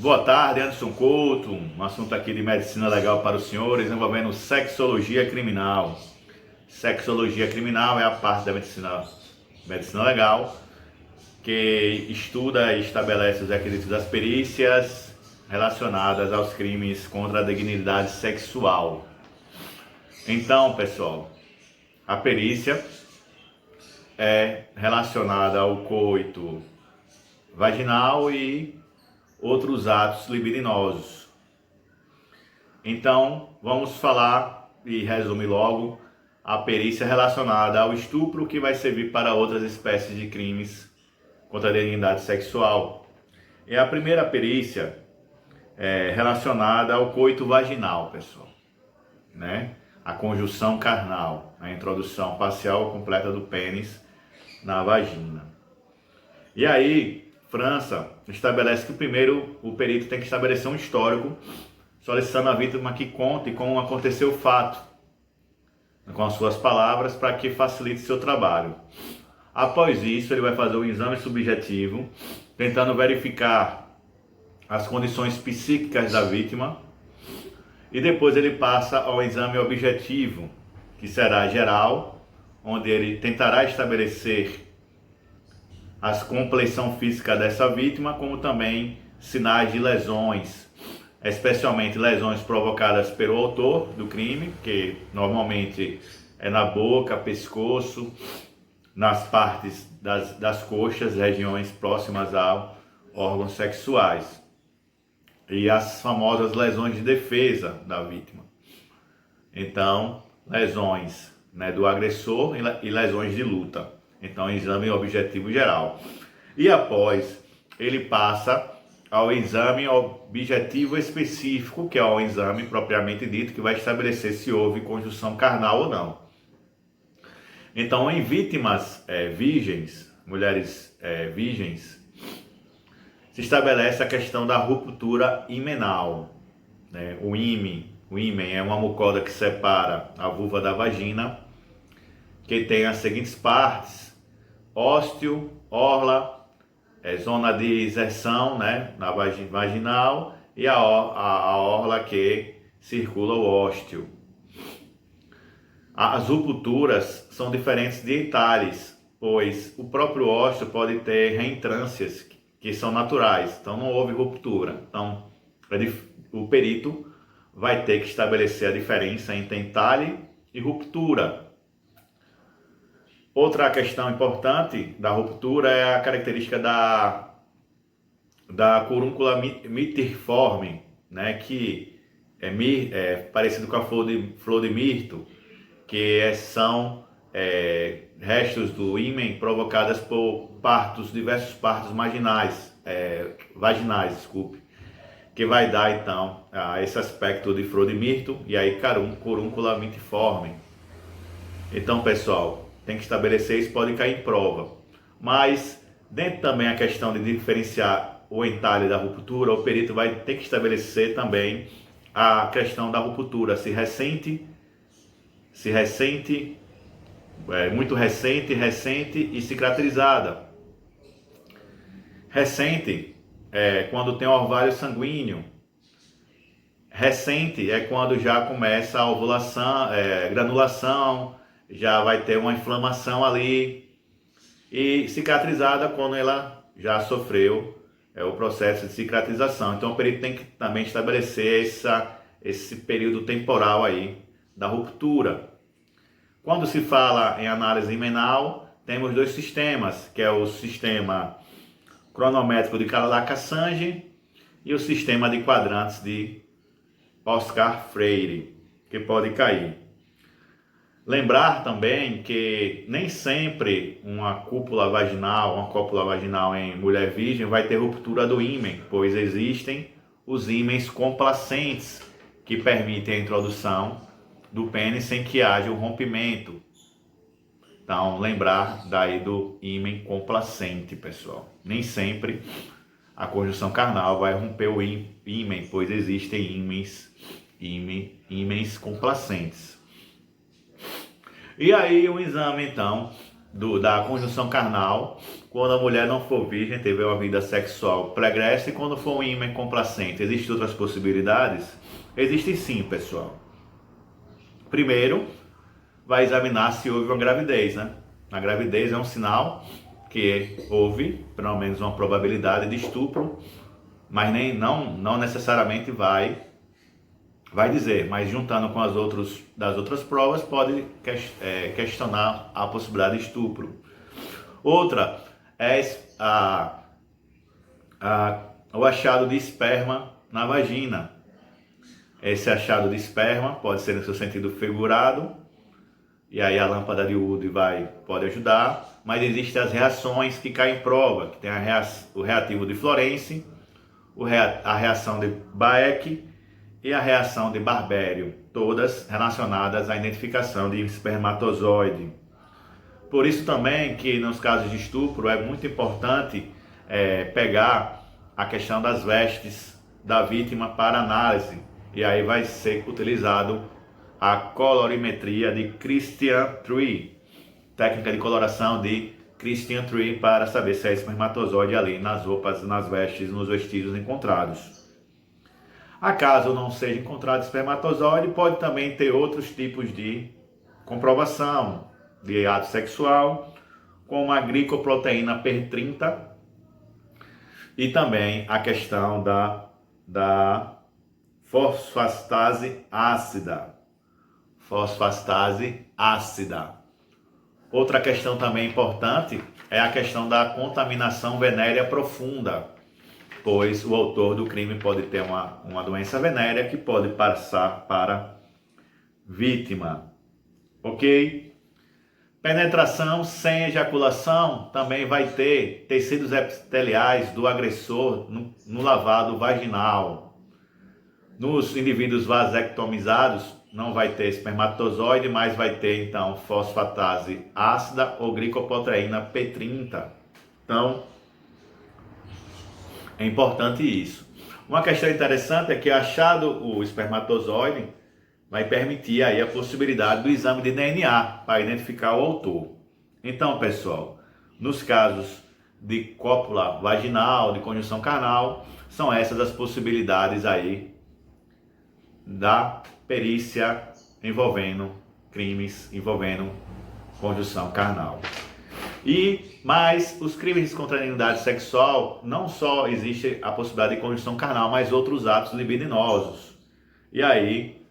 Boa tarde, Anderson Couto. Um assunto aqui de medicina legal para os senhores, envolvendo sexologia criminal. Sexologia criminal é a parte da medicina legal que estuda e estabelece os requisitos das perícias relacionadas aos crimes contra a dignidade sexual. Então, pessoal, a perícia é relacionada ao coito vaginal e outros atos libidinosos. Então, vamos falar e resumir logo a perícia relacionada ao estupro, que vai servir para outras espécies de crimes contra a dignidade sexual. E a primeira perícia é relacionada ao coito vaginal, pessoal, né? A conjunção carnal, a introdução parcial ou completa do pênis na vagina. E aí, França estabelece que primeiro o perito tem que estabelecer um histórico, solicitando a vítima que conte como aconteceu o fato, com as suas palavras, para que facilite seu trabalho. Após isso, ele vai fazer um exame subjetivo, tentando verificar as condições psíquicas da vítima, e depois ele passa ao exame objetivo, que será geral, onde ele tentará estabelecer a compleição física dessa vítima, como também sinais de lesões, especialmente lesões provocadas pelo autor do crime, que normalmente é na boca, pescoço, nas partes das coxas, regiões próximas a órgãos sexuais, e as famosas lesões de defesa da vítima. Então, lesões, né, do agressor e lesões de luta. Então, exame objetivo geral. E após, ele passa ao exame objetivo específico, que é o exame propriamente dito, que vai estabelecer se houve conjunção carnal ou não. Então, em vítimas virgens, mulheres virgens, se estabelece a questão da ruptura himenal, né? O ímen é uma mucosa que separa a vulva da vagina, que tem as seguintes partes: ósteo, orla, zona de inserção, né, na vaginal, e a orla que circula o ósteo. As rupturas são diferentes de entalhes, pois o próprio ósteo pode ter reentrâncias que são naturais, então não houve ruptura. Então, o perito vai ter que estabelecer a diferença entre entalhe e ruptura. Outra questão importante da ruptura é a característica da corúncula mitiforme, né, que é parecido com a flor de mirto, que são restos do ímen provocadas por diversos partos vaginais, que vai dar então esse aspecto de flor de mirto e aí corúncula mitiforme. Então, pessoal, tem que estabelecer isso, pode cair em prova. Mas, dentro também a questão de diferenciar o entalhe da ruptura, o perito vai ter que estabelecer também a questão da ruptura, se muito recente e cicatrizada. Recente é quando tem orvalho sanguíneo. Recente é quando já começa a ovulação, granulação, já vai ter uma inflamação ali. E cicatrizada quando ela já sofreu o processo de cicatrização. Então o perito tem que também estabelecer esse período temporal aí da ruptura. Quando se fala em análise himenal, temos dois sistemas, que é o sistema cronométrico de Lacassagne e o sistema de quadrantes de Oscar Freire, que pode cair. Lembrar também que nem sempre uma cópula vaginal em mulher virgem vai ter ruptura do ímen, pois existem os ímens complacentes, que permitem a introdução do pênis sem que haja um rompimento. Então, lembrar daí do ímen complacente, pessoal. Nem sempre a conjunção carnal vai romper o ímen, pois existem ímens complacentes. E aí o exame, então, da conjunção carnal, quando a mulher não for virgem, teve uma vida sexual pregressa, e quando for um ímã complacente. Existem outras possibilidades? Existem sim, pessoal. Primeiro, vai examinar se houve uma gravidez, né? A gravidez é um sinal que houve, pelo menos, uma probabilidade de estupro, mas não necessariamente vai dizer, mas juntando com das outras provas, pode questionar a possibilidade de estupro. Outra é o achado de esperma na vagina. Esse achado de esperma pode ser no seu sentido figurado, e aí a lâmpada de Wood pode ajudar, mas existem as reações que caem em prova, que tem o reativo de Florence, a reação de Baek e a reação de Barbério, todas relacionadas à identificação de espermatozoide. Por isso também que nos casos de estupro é muito importante pegar a questão das vestes da vítima para análise, e aí vai ser utilizado a colorimetria de Christian Tree, técnica de coloração de Christian Tree, para saber se é espermatozoide ali nas roupas, nas vestes, nos vestígios encontrados. Acaso não seja encontrado espermatozoide, pode também ter outros tipos de comprovação de ato sexual, como a glicoproteína P30 e também a questão da fosfatase ácida. Fosfatase ácida. Outra questão também importante é a questão da contaminação venérea profunda, pois o autor do crime pode ter uma doença venérea que pode passar para vítima. Ok? Penetração sem ejaculação também vai ter tecidos epiteliais do agressor no lavado vaginal. Nos indivíduos vasectomizados não vai ter espermatozoide, mas vai ter então fosfatase ácida ou glicoproteína P30. Então, é importante isso. Uma questão interessante é que, achado o espermatozoide, vai permitir aí a possibilidade do exame de DNA para identificar o autor. Então, pessoal, nos casos de cópula vaginal, de conjunção carnal, são essas as possibilidades aí da perícia envolvendo crimes envolvendo conjunção carnal. Mas os crimes contra a dignidade sexual, não só existe a possibilidade de conjunção carnal, mas outros atos libidinosos. E aí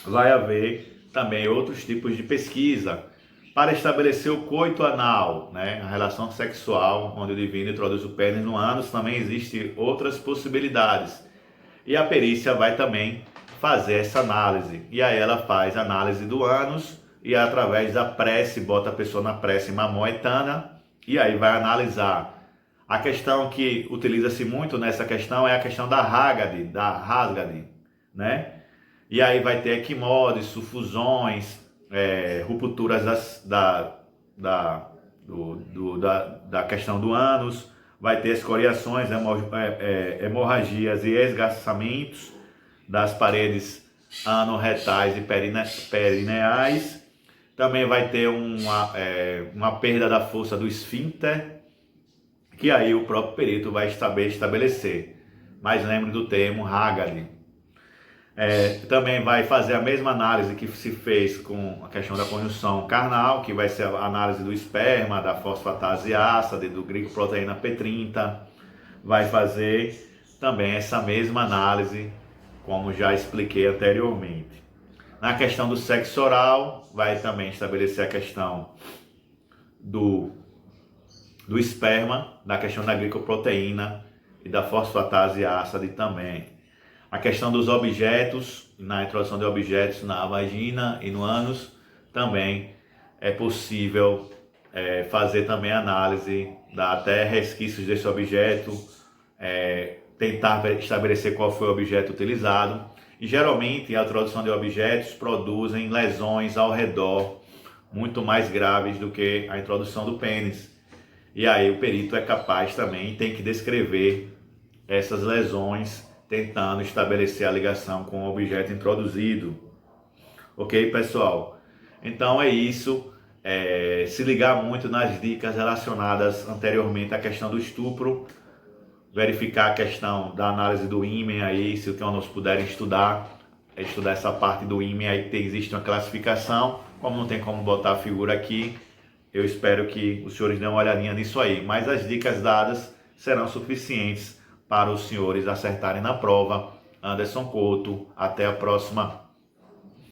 vai haver também outros tipos de pesquisa para estabelecer o coito anal, né? A relação sexual onde o divino introduz o pênis no ânus. Também existem outras possibilidades. E a perícia vai também fazer essa análise. E aí ela faz a análise do ânus e, através da prece, bota a pessoa na prece mamoetana, e aí vai analisar. A questão que utiliza-se muito nessa questão é a questão da rasgade, né? E aí vai ter equimoses, sufusões, rupturas da questão do ânus, vai ter escoriações, hemorragias e esgarçamentos das paredes anorretais e perineais. Também vai ter uma perda da força do esfíncter, que aí o próprio perito vai estabelecer. Mas lembre do termo Haggardy. Também vai fazer a mesma análise que se fez com a questão da conjunção carnal, que vai ser a análise do esperma, da fosfatase ácida, do glicoproteína P30. Vai fazer também essa mesma análise, como já expliquei anteriormente. Na questão do sexo oral, vai também estabelecer a questão do esperma, da questão da glicoproteína e da fosfatase ácida também. A questão dos objetos, na introdução de objetos na vagina e no ânus, também é possível fazer também análise, dar até resquícios desse objeto, tentar estabelecer qual foi o objeto utilizado. E geralmente a introdução de objetos produzem lesões ao redor muito mais graves do que a introdução do pênis. E aí o perito é capaz também, tem que descrever essas lesões, tentando estabelecer a ligação com o objeto introduzido. Ok, pessoal? Então é isso. se ligar muito nas dicas relacionadas anteriormente à questão do estupro, verificar a questão da análise do ímen aí, se o que nós puderem estudar essa parte do ímen aí, que existe uma classificação. Como não tem como botar a figura aqui, eu espero que os senhores dêem uma olhadinha nisso aí, mas as dicas dadas serão suficientes para os senhores acertarem na prova. Anderson Couto, até a próxima.